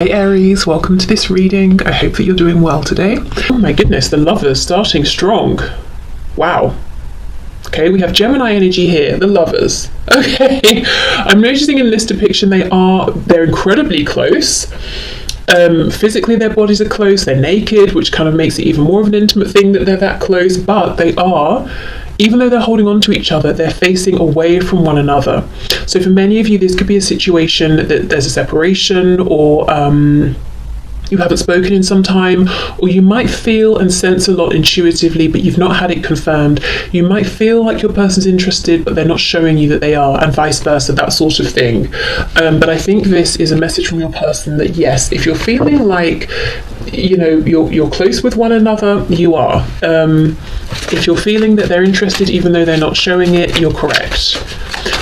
Hey Aries, welcome to this reading. I hope that you're doing well today. Oh my goodness, the Lovers starting strong. Wow. Okay, we have Gemini energy here, the Lovers. Okay, I'm noticing in this depiction they're incredibly close. Physically their bodies are close, they're naked, which kind of makes it even more of an intimate thing that they're that close, but they are, even though they're holding on to each other, they're facing away from one another. So for many of you, this could be a situation that there's a separation, or you haven't spoken in some time, or you might feel and sense a lot intuitively, but you've not had it confirmed. You might feel like your person's interested, but they're not showing you that they are, and vice versa, that sort of thing. But I think this is a message from your person that yes, if you're feeling like you're close with one another, you are. If you're feeling that they're interested even though they're not showing it, you're correct.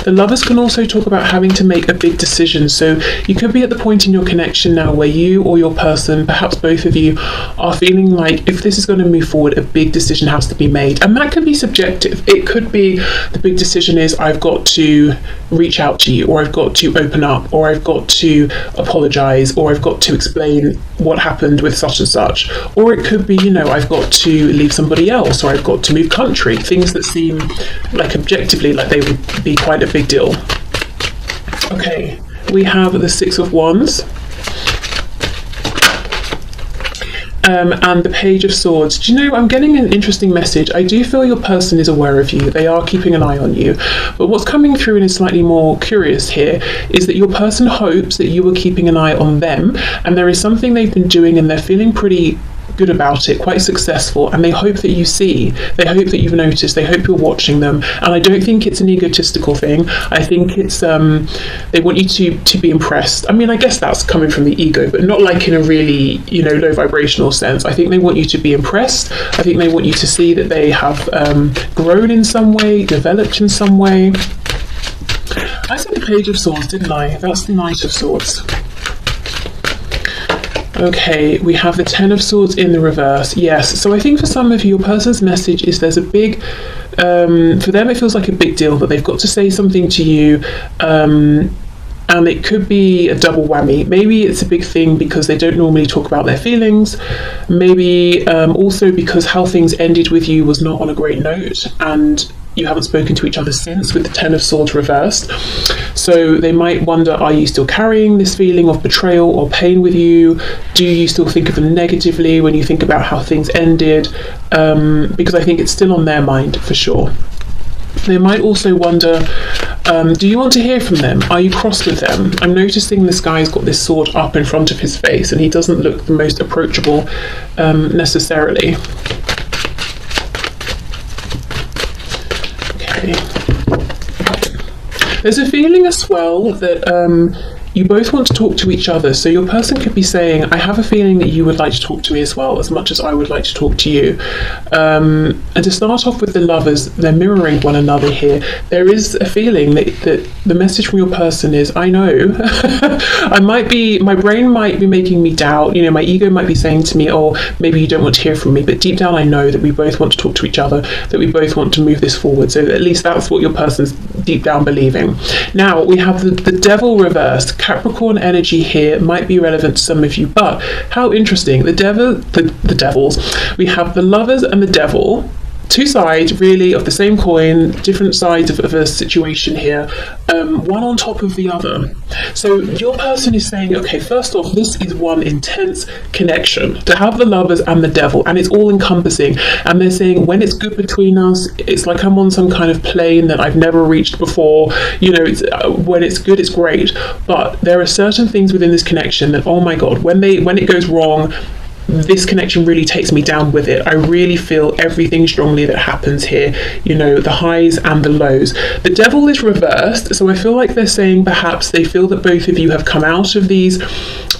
The Lovers can also talk about having to make a big decision. So you could be at the point in your connection now where you or your person, perhaps both of you, are feeling like if this is going to move forward, a big decision has to be made. And that could be subjective. It could be the big decision is I've got to reach out to you, or I've got to open up, or I've got to apologize, or I've got to explain what happened with such and such. Or it could be, I've got to leave somebody else, or I've got to move country. Things that seem like objectively like they would be quite a big deal. Okay, we have the Six of Wands. And the Page of Swords. Do you know, I'm getting an interesting message. I do feel your person is aware of you. They are keeping an eye on you. But what's coming through and is slightly more curious here is that your person hopes that you are keeping an eye on them, and there is something they've been doing and they're feeling pretty good about it, quite successful, and they hope that you see, they hope that you've noticed, they hope you're watching them. And I don't think it's an egotistical thing. I think it's they want you to be impressed. I mean, I guess that's coming from the ego, but not like in a really low vibrational sense. I think they want you to be impressed. I think they want you to see that they have grown in some way, developed in some way. I said the Page of Swords, didn't I? That's the Knight of Swords. Okay, we have the Ten of Swords in the reverse. Yes, so I think for some of you, your person's message is there's a big, for them it feels like a big deal that they've got to say something to you, and it could be a double whammy. Maybe it's a big thing because they don't normally talk about their feelings. Maybe also because how things ended with you was not on a great note, and you haven't spoken to each other since, with the Ten of Swords reversed. So they might wonder, are you still carrying this feeling of betrayal or pain with you? Do you still think of them negatively when you think about how things ended? Because I think it's still on their mind for sure. They might also wonder, do you want to hear from them? Are you cross with them? I'm noticing this guy's got this sword up in front of his face and he doesn't look the most approachable necessarily. There's a feeling as well that you both want to talk to each other. So your person could be saying, I have a feeling that you would like to talk to me as well, as much as I would like to talk to you. And to start off with the Lovers, they're mirroring one another here. There is a feeling that the message from your person is, I know, my brain might be making me doubt, my ego might be saying to me, oh, maybe you don't want to hear from me, but deep down I know that we both want to talk to each other, that we both want to move this forward. So at least that's what your person's deep down believing. Now we have the Devil reversed. Capricorn energy here might be relevant to some of you, but how interesting. The devils. We have the Lovers and the Devil, two sides really of the same coin, different sides of a situation here, one on top of the other. So your person is saying, okay, first off, this is one intense connection to have the Lovers and the Devil, and it's all encompassing. And they're saying when it's good between us, it's like I'm on some kind of plane that I've never reached before. It's when it's good, it's great. But there are certain things within this connection that, oh my God, when it goes wrong, this connection really takes me down with it. I really feel everything strongly that happens here, the highs and the lows. The Devil is reversed, so I feel like they're saying perhaps they feel that both of you have come out of these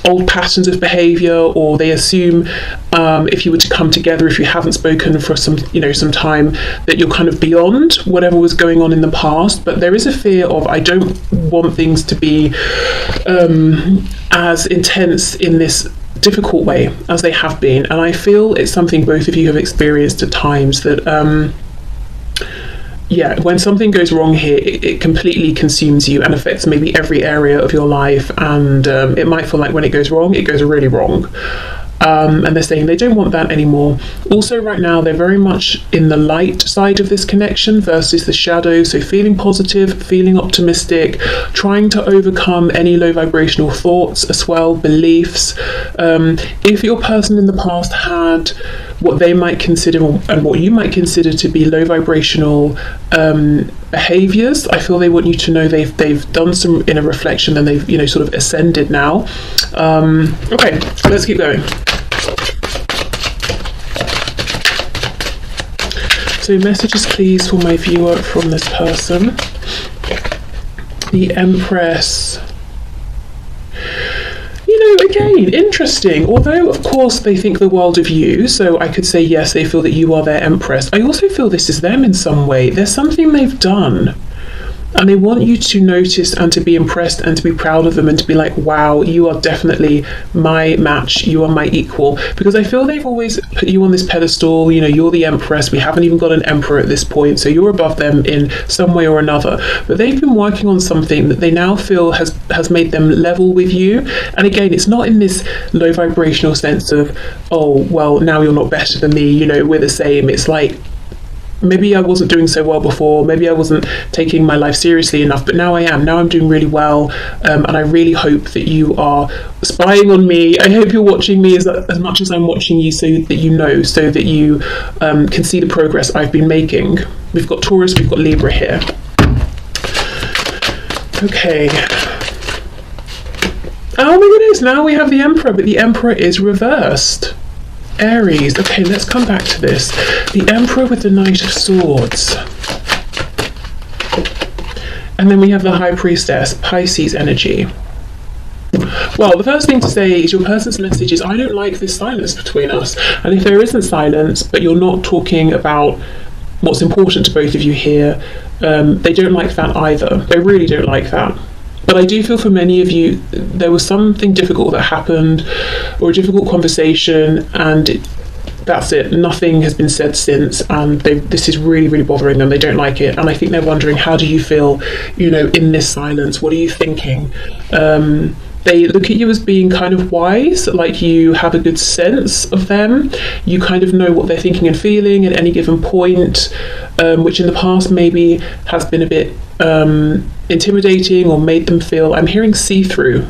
old patterns of behavior, or they assume if you were to come together, if you haven't spoken for some time, that you're kind of beyond whatever was going on in the past. But there is a fear of, I don't want things to be as intense in this difficult way as they have been, and I feel it's something both of you have experienced at times, that yeah, when something goes wrong here, it completely consumes you and affects maybe every area of your life. And it might feel like when it goes wrong, it goes really wrong. And they're saying they don't want that anymore. Also, right now, they're very much in the light side of this connection versus the shadow. So feeling positive, feeling optimistic, trying to overcome any low vibrational thoughts as well, beliefs. If your person in the past had what they might consider and what you might consider to be low vibrational behaviors, I feel they want you to know they've done some inner reflection and they've, you know, sort of ascended now. Okay, let's keep going. So messages please for my viewer from this person. The Empress. You know, again, interesting. Although, of course, they think the world of you, so I could say, yes, they feel that you are their Empress. I also feel this is them in some way. There's something they've done, and they want you to notice and to be impressed and to be proud of them and to be like, wow, you are definitely my match, you are my equal. Because I feel they've always put you on this pedestal, you know, you're the Empress, we haven't even got an Emperor at this point, so you're above them in some way or another. But they've been working on something that they now feel has made them level with you. And again, it's not in this low vibrational sense of, oh, well, now you're not better than me, you know, we're the same. It's like, maybe I wasn't doing so well before, maybe I wasn't taking my life seriously enough, but now I am. Now I'm doing really well, and I really hope that you are spying on me. I hope you're watching me as much as I'm watching you, so that you know, so that you can see the progress I've been making. We've got Taurus, we've got Libra here. Okay. Oh my goodness, now we have the Emperor, but the Emperor is reversed. Aries. Okay, let's come back to this. The Emperor with the Knight of Swords. And then we have the High Priestess, Pisces energy. Well, the first thing to say is your person's message is, I don't like this silence between us. And if there isn't silence, but you're not talking about what's important to both of you here, they don't like that either. They really don't like that. But I do feel for many of you, there was something difficult that happened, or a difficult conversation, and that's it. Nothing has been said since, and this is really, really bothering them. They don't like it, and I think they're wondering, how do you feel, you know, in this silence? What are you thinking? They look at you as being kind of wise, like you have a good sense of them. You kind of know what they're thinking and feeling at any given point, which in the past maybe has been a bit intimidating, or made them feel, I'm hearing see-through,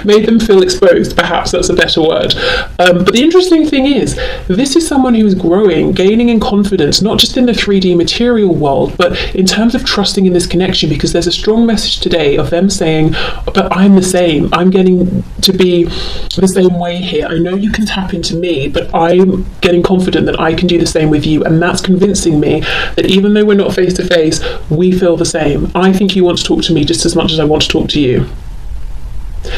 made them feel exposed, perhaps that's a better word. But the interesting thing is, this is someone who is growing, gaining in confidence, not just in the 3D material world, but in terms of trusting in this connection, because there's a strong message today of them saying, but I'm the same, I'm getting to be the same way here. I know you can tap into me, but I'm getting confident that I can do the same with you, and that's convincing me that even though we're not face to face, we feel the same. I think you want to talk to me just as much as I want to talk to you.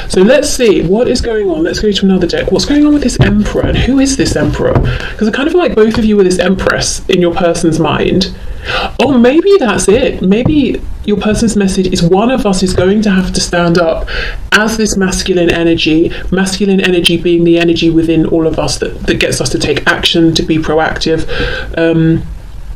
So let's see what is going on. Let's go to another deck. What's going on with this Emperor, and who is this Emperor? Because I kind of feel like both of you are this Empress in your person's mind. Oh, maybe that's it. Maybe your person's message is, one of us is going to have to stand up as this masculine energy being the energy within all of us that gets us to take action, to be proactive.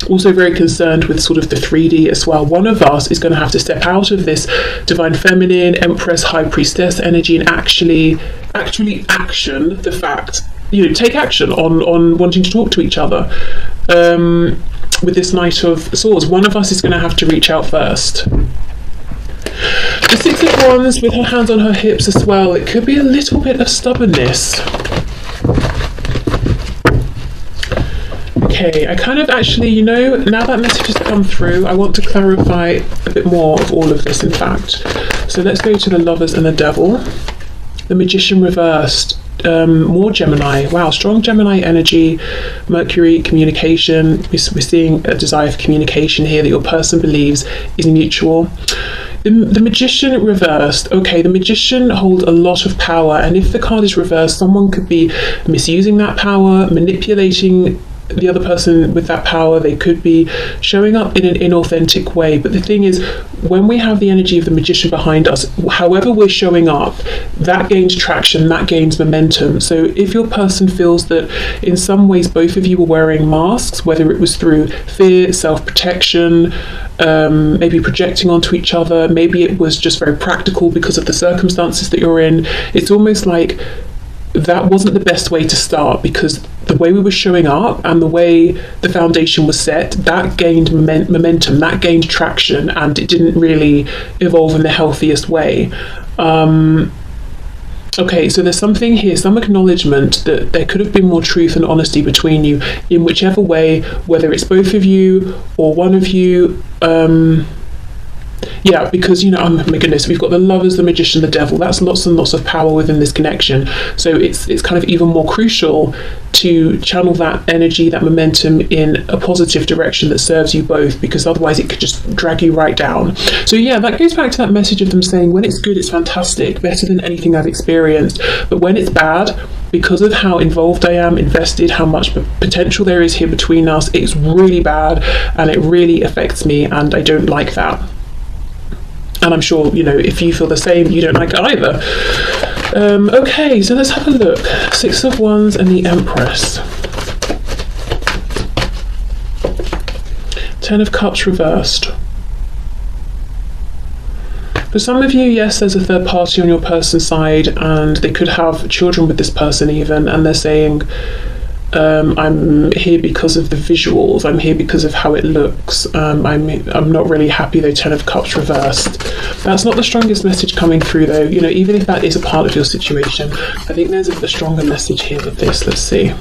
Also very concerned with sort of the 3D as well. One of us is going to have to step out of this divine feminine, Empress, High Priestess energy and actually action the fact, you know, take action on wanting to talk to each other. With this Knight of Swords, one of us is going to have to reach out first. The Six of Wands with her hands on her hips as well. It could be a little bit of stubbornness. Okay, I kind of actually, you know, now that message has come through, I want to clarify a bit more of all of this, in fact. So let's go to the Lovers and the Devil. The Magician reversed. More Gemini. Wow, strong Gemini energy. Mercury, communication. We're seeing a desire for communication here that your person believes is mutual. The Magician reversed. Okay, the Magician holds a lot of power, and if the card is reversed, someone could be misusing that power, manipulating the other person with that power, they could be showing up in an inauthentic way. But the thing is, when we have the energy of the magician behind us, however we're showing up, that gains traction, that gains momentum. So if your person feels that in some ways both of you were wearing masks, whether it was through fear, self-protection, maybe projecting onto each other, maybe it was just very practical because of the circumstances that you're in, it's almost like that wasn't the best way to start, because the way we were showing up and the way the foundation was set, that gained momentum, that gained traction, and it didn't really evolve in the healthiest way. Okay, so there's something here, some acknowledgement that there could have been more truth and honesty between you in whichever way, whether it's both of you or one of you. Yeah, because, you know, oh my goodness, we've got the Lovers, the Magician, the Devil. That's lots and lots of power within this connection. So it's kind of even more crucial to channel that energy, that momentum in a positive direction that serves you both, because otherwise it could just drag you right down. So yeah, that goes back to that message of them saying, when it's good, it's fantastic, better than anything I've experienced. But when it's bad, because of how involved I am, invested, how much potential there is here between us, it's really bad and it really affects me, and I don't like that. And I'm sure, you know, if you feel the same, you don't like it either. Okay, so let's have a look. Six of Wands and the Empress. Ten of Cups reversed. For some of you, yes, there's a third party on your person's side, and they could have children with this person even, and they're saying, I'm here because of the visuals, I'm here because of how it looks, I'm not really happy though. Ten of Cups reversed. That's not the strongest message coming through though, you know, even if that is a part of your situation. I think there's a stronger message here with this. Let's see.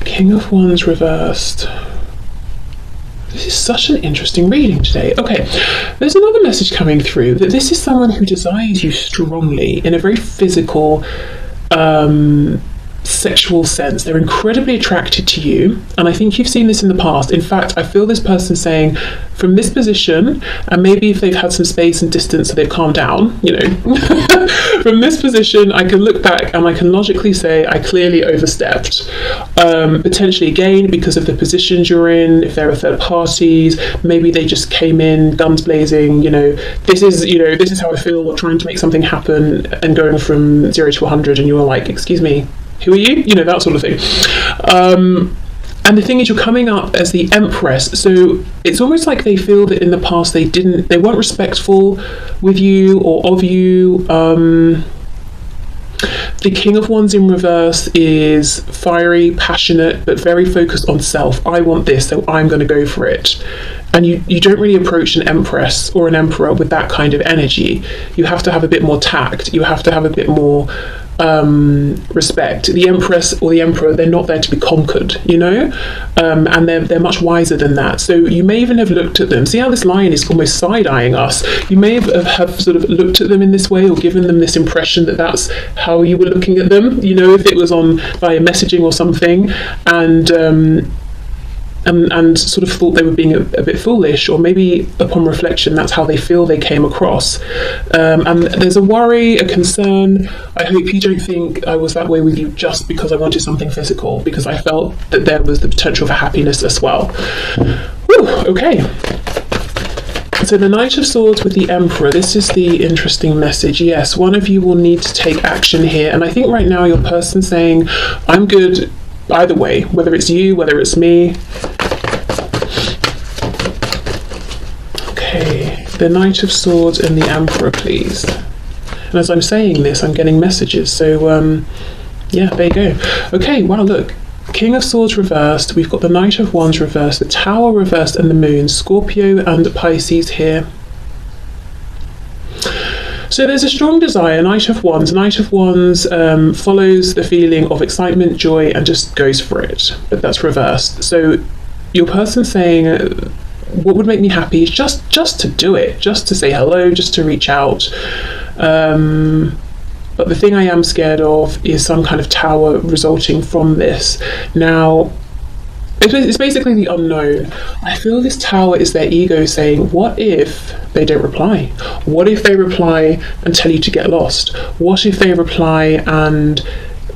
King of Wands reversed. This is such an interesting reading today. Okay, there's another message coming through that this is someone who desires you strongly in a very physical, sexual sense. They're incredibly attracted to you, and I think you've seen this in the past. In fact, I feel this person saying, from this position, and maybe if they've had some space and distance so they've calmed down, you know, from this position I can look back and I can logically say I clearly overstepped. Potentially again because of the positions you're in, if there are third parties, maybe they just came in guns blazing, you know, this is how I feel, trying to make something happen, and going from 0 to 100, and you were like, excuse me, who are you? You know, that sort of thing. And the thing is, you're coming up as the Empress, so it's almost like they feel that in the past they weren't respectful with you or of you. The King of Wands in reverse is fiery, passionate, but very focused on self. I want this, so I'm going to go for it. And you don't really approach an Empress or an Emperor with that kind of energy. You have to have a bit more tact. You have to have a bit more respect. The Empress or the Emperor, they're not there to be conquered, you know, and they're much wiser than that. So you may even have looked at them. See how this lion is almost side-eyeing us? You may have sort of looked at them in this way, or given them this impression that that's how you were looking at them, you know, if it was on via messaging or something, and sort of thought they were being a bit foolish, or maybe upon reflection that's how they feel they came across. And there's a worry, a concern. I hope you don't think I was that way with you just because I wanted something physical, because I felt that there was the potential for happiness as well. Whew, okay. So the Knight of Swords with the Emperor, this is the interesting message. Yes, one of you will need to take action here, and I think right now your person's saying, I'm good either way, whether it's you, whether it's me. Okay, the Knight of Swords and the Emperor, please. And as I'm saying this, I'm getting messages, so yeah, there you go. Okay, wow, look, King of Swords reversed, we've got the Knight of Wands reversed, the Tower reversed, and the Moon. Scorpio and Pisces here. So there's a strong desire. Knight of Wands. Knight of Wands follows the feeling of excitement, joy, and just goes for it. But that's reversed. So your person's saying, what would make me happy is just to do it, just to say hello, just to reach out. But the thing I am scared of is some kind of tower resulting from this. Now, it's basically the unknown. I feel this tower is their ego saying, what if they don't reply? What if they reply and tell you to get lost? What if they reply and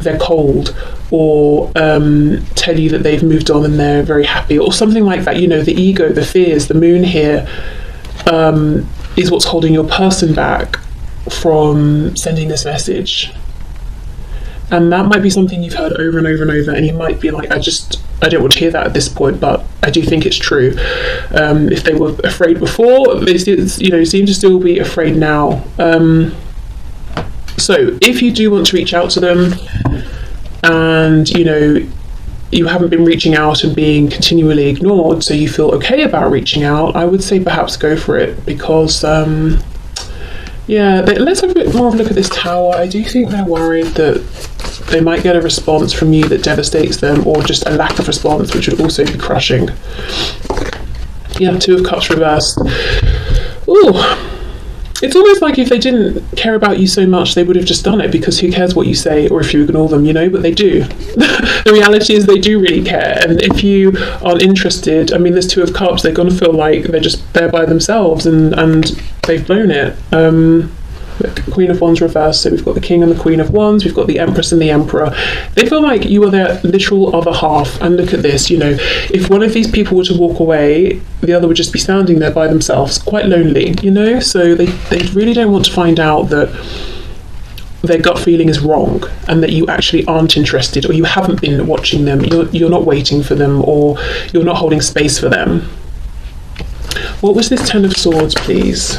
they're cold, or tell you that they've moved on and they're very happy, or something like that. You know, the ego, the fears, the moon here is what's holding your person back from sending this message. And that might be something you've heard over and over and over, and you might be like, I don't want to hear that at this point, but I do think it's true. If they were afraid before, they still, seem to still be afraid now. So if you do want to reach out to them, and you haven't been reaching out and being continually ignored, so you feel okay about reaching out, I would say perhaps go for it, because let's have a bit more of a look at this Tower. I do think they're worried that they might get a response from you that devastates them, or just a lack of response, which would also be crushing. Yeah, Two of Cups reversed. Ooh, it's almost like if they didn't care about you so much, they would have just done it, because who cares what you say or if you ignore them, but they do. The reality is they do really care, and if you aren't interested, I mean, there's Two of Cups, they're going to feel like they're just there by themselves, and they've blown it. Queen of Wands reversed, so we've got the King and the Queen of Wands, we've got the Empress and the Emperor. They feel like you are their literal other half, and look at this, if one of these people were to walk away, the other would just be standing there by themselves, quite lonely, so they really don't want to find out that their gut feeling is wrong, and that you actually aren't interested, or you haven't been watching them, you're not waiting for them, or you're not holding space for them. What was this Ten of Swords, please?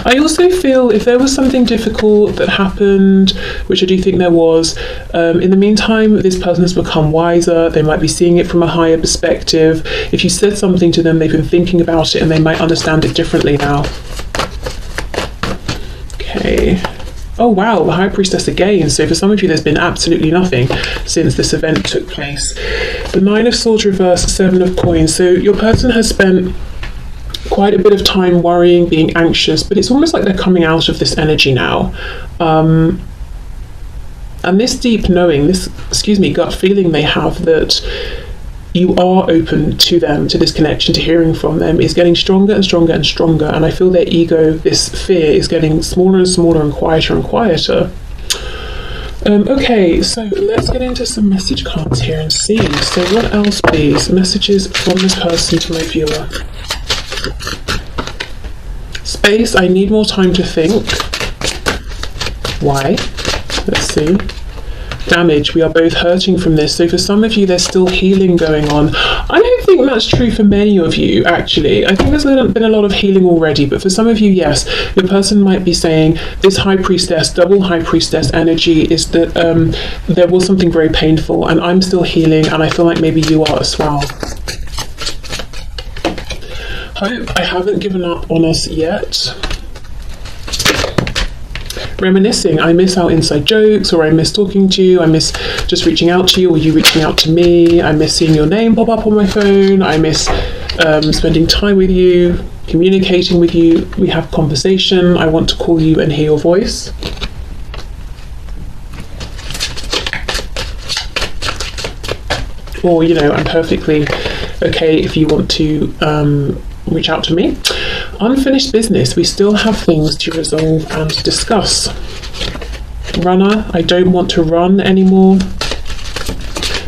I also feel if there was something difficult that happened, which I do think there was, in the meantime, this person has become wiser. They might be seeing it from a higher perspective. If you said something to them, they've been thinking about it, and they might understand it differently now. Okay. Oh wow, the High Priestess again. So for some of you, there's been absolutely nothing since this event took place. The Nine of Swords reversed, Seven of Coins. So your person has spent quite a bit of time worrying, being anxious, but it's almost like they're coming out of this energy now. And this deep knowing, gut feeling they have that you are open to them, to this connection, to hearing from them, is getting stronger and stronger and stronger. And I feel their ego, this fear, is getting smaller and smaller and quieter and quieter. Okay, so let's get into some message cards here and see. So what else, please? Messages from this person to my viewer. Space, I need more time to think. Why? Let's see. Damage, we are both hurting from this. So for some of you, there's still healing going on. I don't think that's true for many of you, actually. I think there's been a lot of healing already, but for some of you, yes, your person might be saying this High Priestess, double High Priestess energy is that there was something very painful, and I'm still healing, and I feel like maybe you are as well. Hope I haven't given up on us yet. Reminiscing, I miss our inside jokes, or I miss talking to you, I miss just reaching out to you, or you reaching out to me, I miss seeing your name pop up on my phone, I miss spending time with you, communicating with you, we have conversation, I want to call you and hear your voice. Or, I'm perfectly okay if you want to reach out to me. Unfinished business, we still have things to resolve and discuss. Runner, I don't want to run anymore.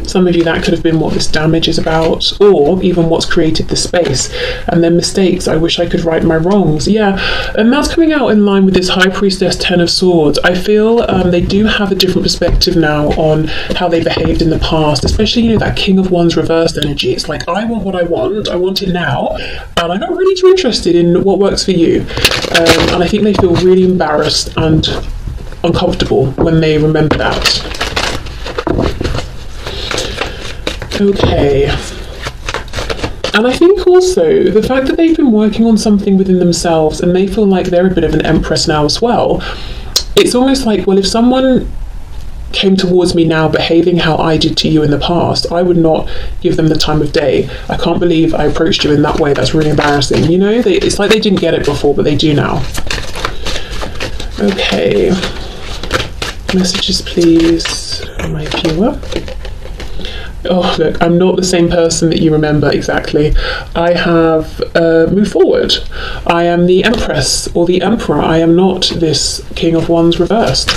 Some of you, that could have been what this damage is about, or even what's created the space. And then mistakes, I wish I could right my wrongs. Yeah, and that's coming out in line with this High Priestess, Ten of Swords. I feel they do have a different perspective now on how they behaved in the past, especially, that King of Wands reversed energy. It's like, I want what I want it now, and I'm not really too interested in what works for you. And I think they feel really embarrassed and uncomfortable when they remember that. Okay, and I think also the fact that they've been working on something within themselves and they feel like they're a bit of an empress now as well, it's almost like, well, if someone came towards me now behaving how I did to you in the past, I would not give them the time of day. I can't believe I approached you in that way, that's really embarrassing. It's like they didn't get it before, but they do now. Okay, messages please from my viewer. Oh, look, I'm not the same person that you remember exactly. I have moved forward. I am the Empress or the Emperor. I am not this King of Wands reversed.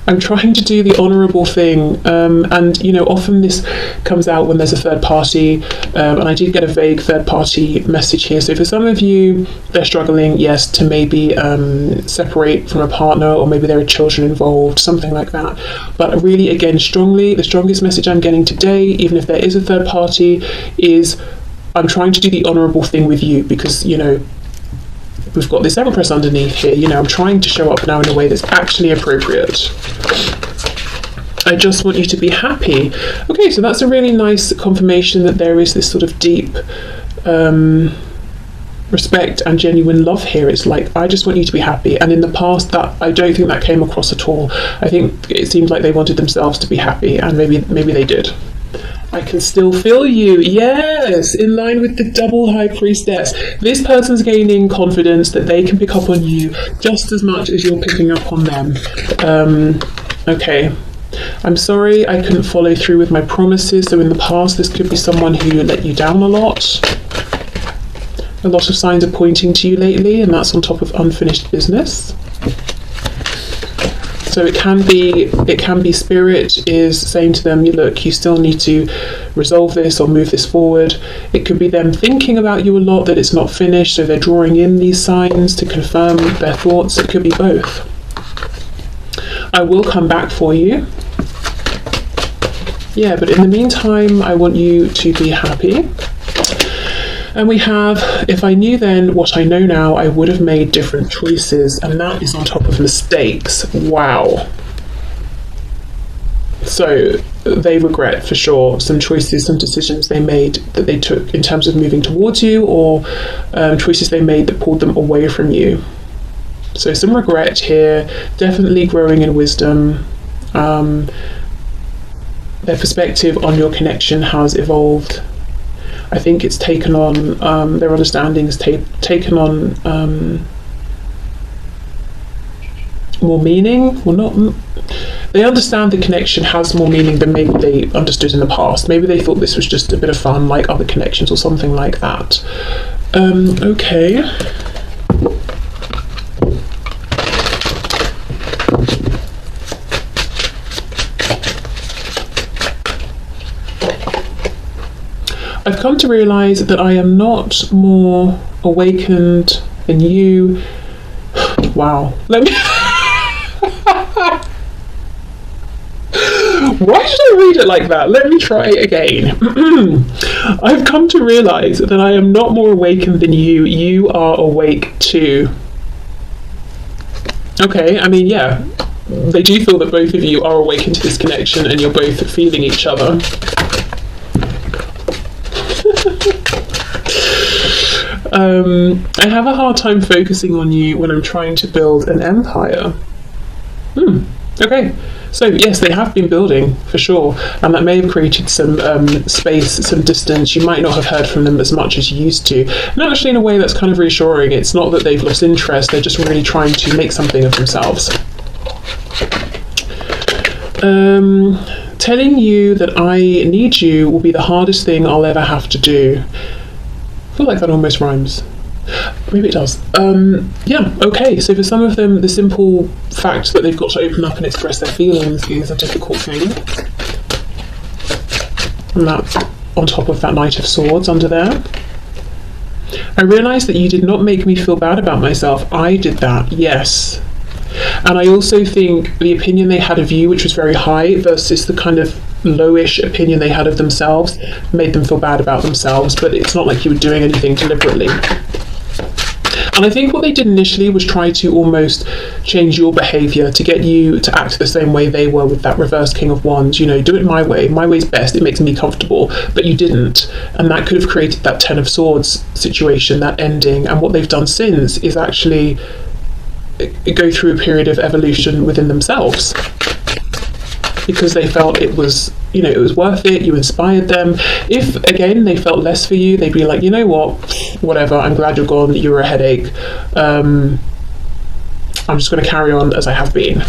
I'm trying to do the honourable thing, and you know, often this comes out when there's a third party, and I did get a vague third party message here. So for some of you, they're struggling, yes, to maybe separate from a partner, or maybe there are children involved, something like that. But really, again, the strongest message I'm getting today, even if there is a third party, is I'm trying to do the honourable thing with you, because, you know, we've got this Empress underneath here. You know, I'm trying to show up now in a way that's actually appropriate. I just want you to be happy. Okay, so that's a really nice confirmation that there is this sort of deep respect and genuine love here. It's like, I just want you to be happy. And in the past, that I don't think that came across at all. I think it seemed like they wanted themselves to be happy, and maybe they did. I can still feel you. Yes, in line with the double high priestess. This person's gaining confidence that they can pick up on you just as much as you're picking up on them. Okay. I'm sorry I couldn't follow through with my promises. So in the past, this could be someone who let you down a lot. A lot of signs are pointing to you lately, and that's on top of unfinished business. So it can be spirit is saying to them, look, you still need to resolve this or move this forward. It could be them thinking about you a lot, that it's not finished, so they're drawing in these signs to confirm their thoughts. It could be both. I will come back for you. Yeah, but in the meantime, I want you to be happy. And we have, if I knew then what I know now, I would have made different choices. And that is on top of mistakes. Wow. So they regret, for sure, some choices, some decisions they made that they took in terms of moving towards you, or choices they made that pulled them away from you. So some regret here, definitely growing in wisdom. Their perspective on your connection has evolved. I think it's taken on, their understanding has taken on more meaning. Well, not. They understand the connection has more meaning than maybe they understood in the past. Maybe they thought this was just a bit of fun, like other connections or something like that. Okay. I've come to realise that I am not more awakened than you. Wow. Let me... Why should I read it like that? Let me try it again. I've come to realise that I am not more awakened than you. You are awake too. Okay, I mean, yeah. They do feel that both of you are awakened to this connection and you're both feeling each other. I have a hard time focusing on you when I'm trying to build an empire. Okay, so yes, they have been building, for sure, and that may have created some space, some distance. You might not have heard from them as much as you used to, and actually in a way that's kind of reassuring. It's not that they've lost interest, they're just really trying to make something of themselves. Telling you that I need you will be the hardest thing I'll ever have to do. I feel like that almost rhymes. Maybe it does. Yeah, okay, so for some of them, the simple fact that they've got to open up and express their feelings is a difficult thing. And that's on top of that Knight of Swords under there. I realise that you did not make me feel bad about myself. I did that, yes. And I also think the opinion they had of you, which was very high, versus the kind of lowish opinion they had of themselves, made them feel bad about themselves, but it's not like you were doing anything deliberately. And I think what they did initially was try to almost change your behaviour to get you to act the same way they were with that reverse King of Wands. You know, do it my way. My way's best. It makes me comfortable. But you didn't. And that could have created that Ten of Swords situation, that ending. And what they've done since is actually go through a period of evolution within themselves, because they felt it was, you know, it was worth it. You inspired them. If again they felt less for you, they'd be like, you know what, whatever, I'm glad you're gone, you were a headache, I'm just going to carry on as I have been.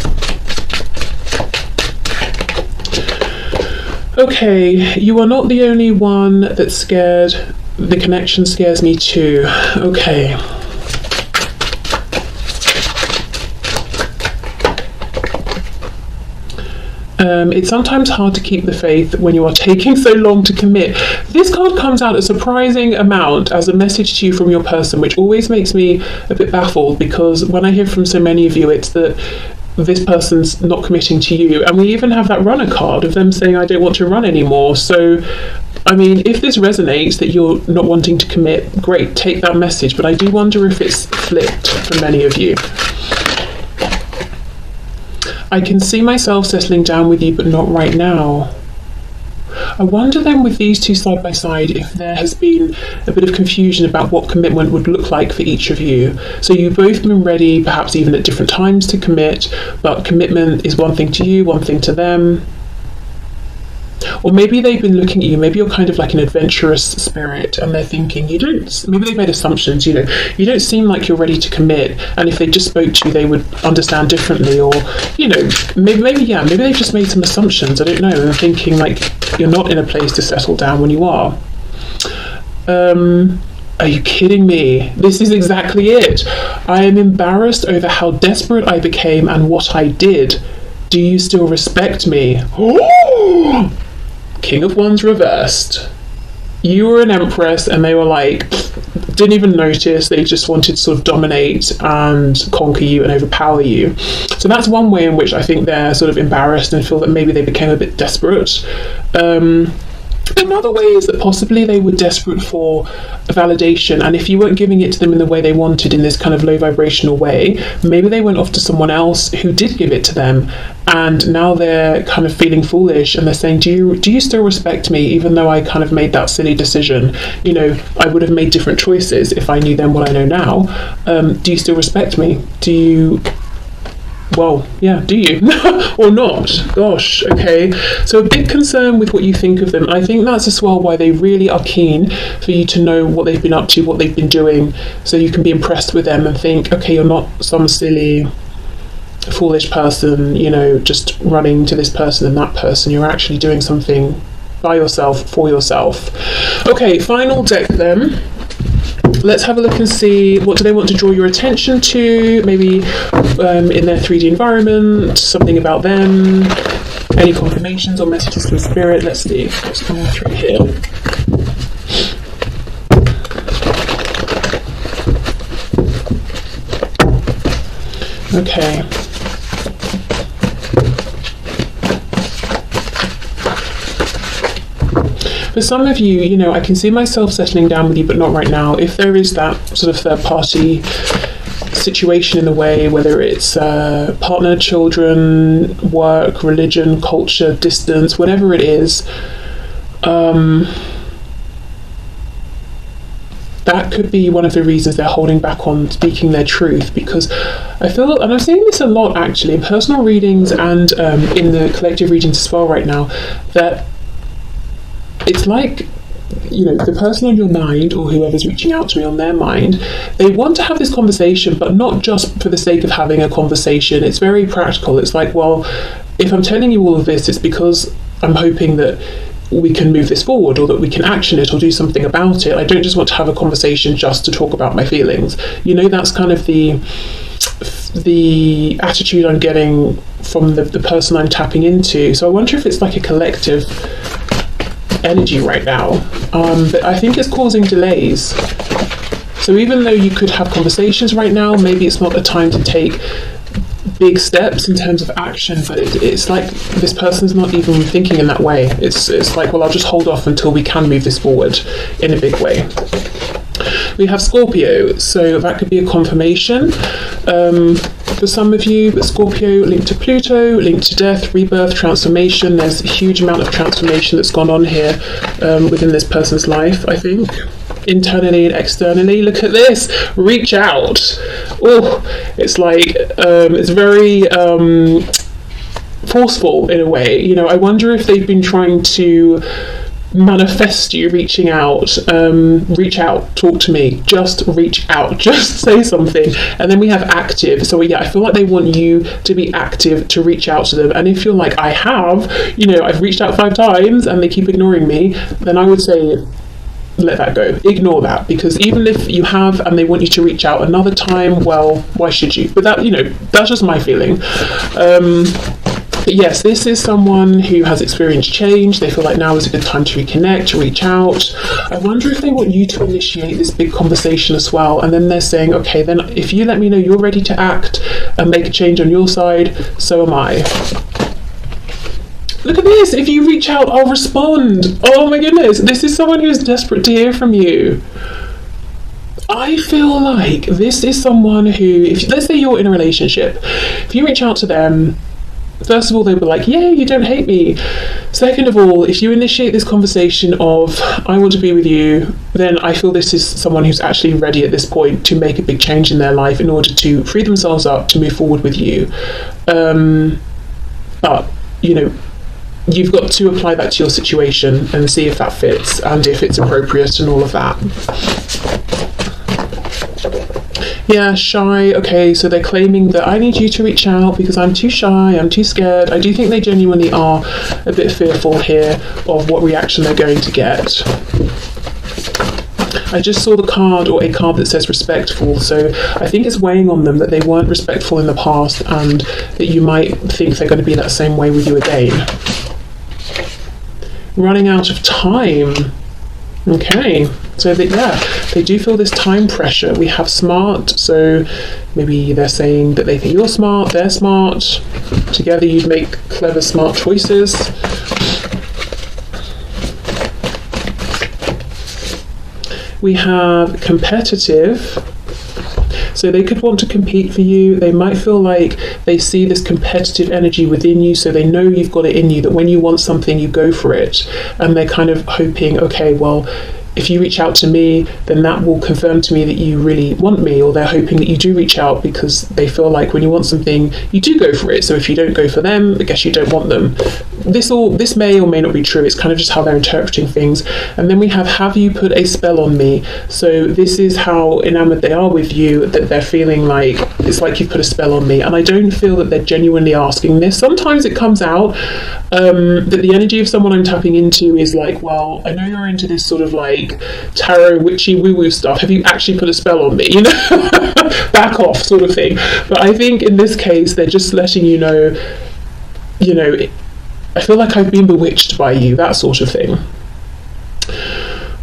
Okay, you are not the only one that's scared. The connection scares me too. Okay. It's sometimes hard to keep the faith when you are taking so long to commit. This card comes out a surprising amount as a message to you from your person, which always makes me a bit baffled, because when I hear from so many of you, it's that this person's not committing to you. And we even have that runner card of them saying, I don't want to run anymore. So, I mean, if this resonates that you're not wanting to commit, great, take that message. But I do wonder if it's flipped for many of you. I can see myself settling down with you, but not right now. I wonder then, with these two side by side, if there has been a bit of confusion about what commitment would look like for each of you. So you've both been ready, perhaps even at different times, to commit, but commitment is one thing to you, one thing to them. Or maybe they've been looking at you, maybe you're kind of like an adventurous spirit, and they're thinking, maybe they've made assumptions, you don't seem like you're ready to commit, and if they just spoke to you, they would understand differently, or, maybe they've just made some assumptions, I don't know, and thinking like you're not in a place to settle down when you are. Are you kidding me? This is exactly it. I am embarrassed over how desperate I became and what I did. Do you still respect me? Oh! King of Wands reversed. You were an empress and they were like, didn't even notice. They just wanted to sort of dominate and conquer you and overpower you. So that's one way in which I think they're sort of embarrassed and feel that maybe they became a bit desperate. Another way is that possibly they were desperate for validation, and if you weren't giving it to them in the way they wanted, in this kind of low vibrational way, maybe they went off to someone else who did give it to them, and now they're kind of feeling foolish and they're saying, do you still respect me, even though I kind of made that silly decision? I would have made different choices if I knew then what I know now. Do you still respect me? Do you or not? Gosh, okay. So a big concern with what you think of them. I think that's as well why they really are keen for you to know what they've been up to, what they've been doing, so you can be impressed with them and think, okay, you're not some silly, foolish person, just running to this person and that person. You're actually doing something by yourself, for yourself. Okay, final deck then. Let's have a look and see, what do they want to draw your attention to? Maybe in their 3D environment, something about them, any confirmations or messages from spirit. Let's see what's coming through here. Okay. For some of you, I can see myself settling down with you, but not right now. If there is that sort of third party situation in the way, whether it's partner, children, work, religion, culture, distance, whatever it is, that could be one of the reasons they're holding back on speaking their truth, because I feel, and I'm seeing this a lot actually in personal readings and in the collective readings as well right now, that it's like, the person on your mind, or whoever's reaching out to me on their mind, they want to have this conversation, but not just for the sake of having a conversation. It's very practical. It's like, well, if I'm telling you all of this, it's because I'm hoping that we can move this forward, or that we can action it or do something about it. I don't just want to have a conversation just to talk about my feelings. That's kind of the attitude I'm getting from the person I'm tapping into. So I wonder if it's like a collective energy right now, but I think it's causing delays. So even though you could have conversations right now, maybe it's not the time to take big steps in terms of action, but it's like this person's not even thinking in that way. It's like, well, I'll just hold off until we can move this forward in a big way. We have Scorpio, so that could be a confirmation for some of you, but Scorpio linked to Pluto, linked to death, rebirth, transformation. There's a huge amount of transformation that's gone on here within this person's life, I think, internally and externally. Look at this, reach out. Oh, it's like, it's very forceful in a way. I wonder if they've been trying to manifest you reaching out. Reach out, talk to me, just reach out, just say something. And then we have active. So I feel like they want you to be active, to reach out to them. And if you're like, I've reached out 5 times and they keep ignoring me, then I would say let that go, ignore that, because even if you have and they want you to reach out another time, well, why should you? But that, that's just my feeling. But yes, this is someone who has experienced change. They feel like now is a good time to reconnect, to reach out. I wonder if they want you to initiate this big conversation as well. And then they're saying, okay, then if you let me know you're ready to act and make a change on your side, so am I. Look at this. If you reach out, I'll respond. Oh my goodness. This is someone who's desperate to hear from you. I feel like this is someone who, if let's say you're in a relationship, if you reach out to them, first of all, they'll be like, yay, you don't hate me. Second of all, if you initiate this conversation of, I want to be with you, then I feel this is someone who's actually ready at this point to make a big change in their life in order to free themselves up to move forward with you. But, you know, you've got to apply that to your situation and see if that fits and if it's appropriate and all of that. Yeah, shy. Okay, so they're claiming that I need you to reach out because I'm too shy, I'm too scared. I do think they genuinely are a bit fearful here of what reaction they're going to get. I just saw the card, or a card that says respectful, so I think it's weighing on them that they weren't respectful in the past and that you might think they're going to be that same way with you again. Running out of time. Okay, so that, yeah, they do feel this time pressure. We have smart, so maybe they're saying that they think you're smart, they're smart. Together you'd make clever, smart choices. We have competitive. So they could want to compete for you. They might feel like they see this competitive energy within you, so they know you've got it in you, that when you want something, you go for it. And they're kind of hoping, okay, well, if you reach out to me, then that will confirm to me that you really want me, or they're hoping that you do reach out because they feel like when you want something, you do go for it. So if you don't go for them, I guess you don't want them. This may or may not be true. It's kind of just how they're interpreting things. And then we have you put a spell on me? So this is how enamored they are with you, that they're feeling like it's like you've put a spell on me. And I don't feel that they're genuinely asking this. Sometimes it comes out that the energy of someone I'm tapping into is like, well, I know you're into this sort of like tarot witchy woo-woo stuff. Have you actually put a spell on me? You know, back off sort of thing. But I think in this case, they're just letting you know, I feel like I've been bewitched by you, that sort of thing.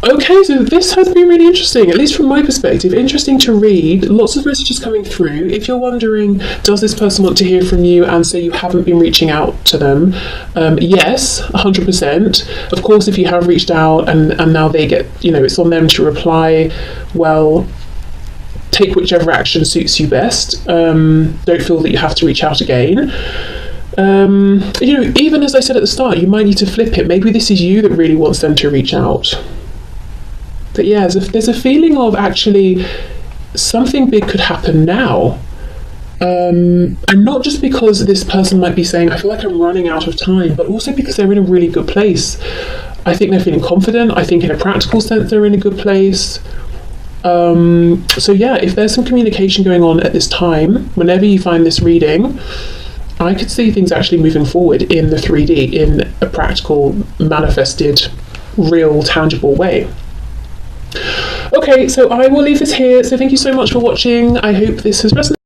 Okay, so this has been really interesting, at least from my perspective. Interesting to read, lots of messages coming through. If you're wondering, does this person want to hear from you and say you haven't been reaching out to them? Yes, 100%. Of course, if you have reached out and now they get, it's on them to reply, well, take whichever action suits you best. Don't feel that you have to reach out again. Even as I said at the start, you might need to flip it. Maybe this is you that really wants them to reach out. But yeah, there's a feeling of actually something big could happen now. And not just because this person might be saying, I feel like I'm running out of time, but also because they're in a really good place. I think they're feeling confident. I think in a practical sense, they're in a good place. So yeah, if there's some communication going on at this time, whenever you find this reading, I could see things actually moving forward in the 3D, in a practical, manifested, real, tangible way. Okay, so I will leave this here. So thank you so much for watching. I hope this has resonated.